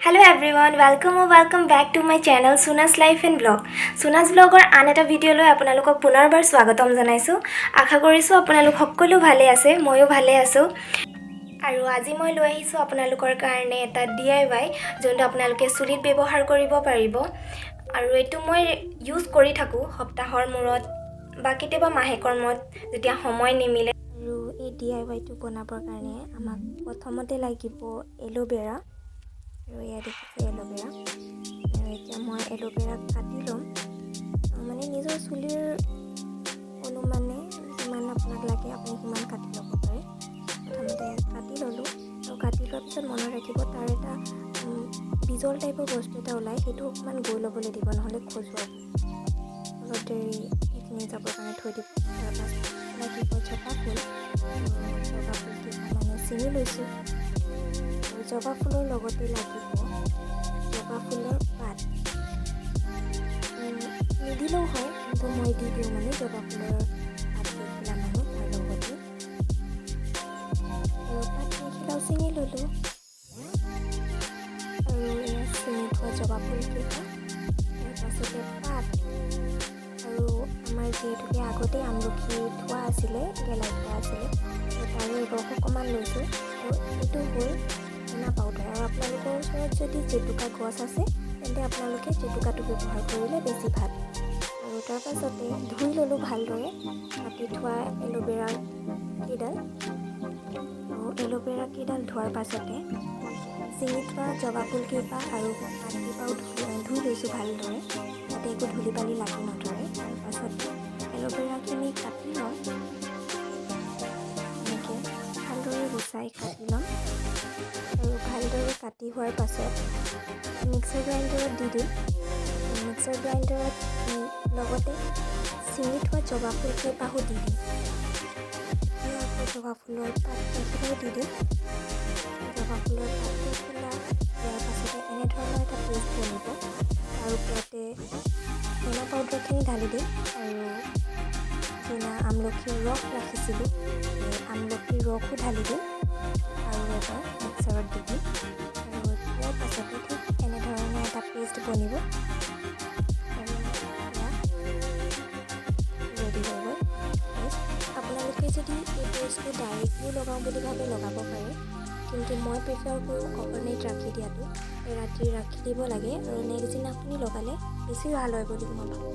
Hello everyone, welcome back to my channel Suna's Life and Vlog. Suna's Vlogৰ আন এটা video' লৈ আপোনালোকক পুনৰবাৰ স্বাগতম জনাইছো। আশা কৰিছো আপোনালোক সকলো ভালে আছে, ময়ো ভালে আছো। আৰু আজি মই লৈ আহিছো আপোনালোকৰ কাৰণে এটা DIY যোনটো আপোনালোকে চুলিত ব্যৱহাৰ কৰিব পাৰিব। আৰু এটো মই ইউজ কৰি থাকো সপ্তাহৰ মূৰত বা কেতিয়াবা মাহেকৰ মূৰত যেতিয়া সময় নিমিলে। আৰু এই DIY টো বনাবৰ কাৰণে আমাক প্ৰথমতে লাগিব এলোভেৰা। আৰু ইয়াত দেখিছে এলোভেৰা। আৰু এতিয়া মই এলোভেৰা কাটি ল'ম। মানে নিজৰ চুলিৰ অনুমানে যিমান আপোনাক লাগে আপুনি সিমান কাটি ল'ব পাৰে। প্ৰথমতে কাটি ল'লোঁ আৰু কাটি লোৱাৰ পিছত মনত ৰাখিব তাৰ এটা বিজল টাইপৰ বস্তু এটা ওলায়, সেইটো অকণমান গৈ ল'বলৈ দিব, নহ'লে খজুৱাব। অলপ দেৰি সেইখিনি যাবৰ কাৰণে থৈ দিব। তাৰপাছত লাগিব জবা ফুল। জবা ফুল কেইটামানে ছিঙি লৈছোঁ। আৰু জবা ফুলৰ লগতে লাগিব জবা ফুলৰ পাত। নিদিলেও হয়, কিন্তু মই দি দিওঁ মানে জবা ফুলৰ পাত কেইখিলামানো তাৰ লগতে। আৰু পাত কেইখিলাও ছিঙি ল'লোঁ। আৰু এয়া ছিঙি থোৱা জবা ফুল কেইটা, তাৰপাছতে পাত। আৰু আমাৰ যিহেতুকে আগতে আমলখি থোৱা আছিলে, গেলাই থোৱা আছিলে, তাৰে ৰস অকণমান লৈছোঁ। আৰু এইটো হ'ল হেনা পাউডাৰ। আৰু আপোনালোকৰ ওচৰত যদি জেতুকা গছ আছে তেন্তে আপোনালোকে জেতুকাটো ব্যৱহাৰ কৰিলে বেছি ভাল। আৰু তাৰপাছতে ধুই ল'লোঁ ভালদৰে কাটি থোৱা এলোভেৰা কেইডাল। আৰু এলোভেৰা কেইডাল ধোৱাৰ পাছতে ছিঙি থোৱা জবা ফুল কেইপাহ আৰু পাতকেইপাও ধুই লৈছোঁ ভালদৰে, যাতে একো ধূলি বালি লাগি নধৰে। তাৰপাছতে এলোভেৰাখিনি কাটি লওঁ, এনেকৈ ভালদৰে গুচাই কাটি ল'ম। আৰু ভালদৰে কাটি হোৱাৰ পাছত মিক্সাৰ গ্ৰাইণ্ডাৰত দি দিম। মিক্সাৰ গ্ৰাইণ্ডাৰত লগতে ছিঙি থোৱা জবা ফুল কেইপাহো দি দিম। এতিয়া আকৌ জবা ফুলৰ পাত কেইখিলাও দি দিম। জবা ফুলৰ পাত কেইখিলা দিয়াৰ পাছতে এনেধৰণৰ এটা পেষ্ট বনিব। তাৰ ওপৰতে হেনা পাউডাৰখিনি ঢালি দিম। আৰু যিনা আমলখিৰ ৰস ৰাখিছিলোঁ সেই আমলখিৰ ৰসো ঢালি দিম। আৰু এবাৰ মিক্সাৰত দি দিম। আৰু ইয়াৰ পাছতে ঠিক এনেধৰণৰ এটা পেষ্ট বনিব। আৰু এয়া ৰেডি হৈ গ'ল পেষ্ট। আপোনালোকে যদি এই পেষ্টটো ডাইৰেক্টলি লগাওঁ বুলি ভাবে লগাব পাৰে, কিন্তু মই প্ৰিফাৰ কৰোঁ অভাৰনাইট ৰাখি দিয়াটো। ৰাতি ৰাখি দিব লাগে আৰু নেক্সট দিনাখনি লগালে বেছি ভাল হয় বুলি মই ভাবোঁ।